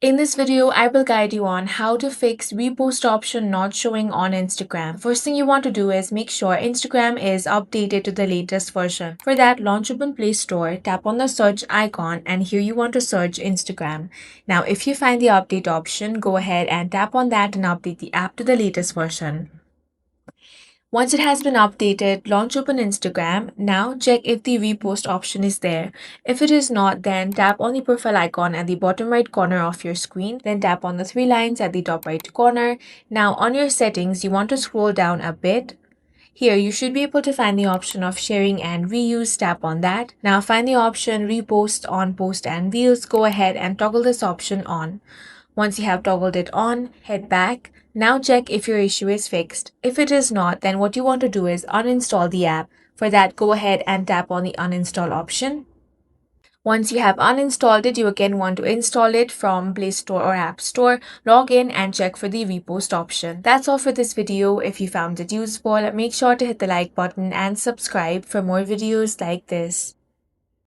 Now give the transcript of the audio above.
In this video, I will guide you on how to fix repost option not showing on Instagram. First thing you want to do is make sure Instagram is updated to the latest version. For that, launch open Play Store, tap on the search icon, and here you want to search Instagram. Now, if you find the update option, go ahead and tap on that and update the app to the latest version. Once it has been updated, launch open Instagram. Now check if the repost option is there. If it is not, then tap on the profile icon at the bottom right corner of your screen. Then tap on the three lines at the top right corner. Now on your settings, you want to scroll down a bit. Here, you should be able to find the option of sharing and reuse. Tap on that. Now find the option repost on post and reels. Go ahead and toggle this option on. Once you have toggled it on, head back. Now check if your issue is fixed. If it is not, then what you want to do is uninstall the app. For that, go ahead and tap on the uninstall option. Once you have uninstalled it, you again want to install it from Play Store or App Store. Log in and check for the repost option. That's all for this video. If you found it useful, make sure to hit the like button and subscribe for more videos like this.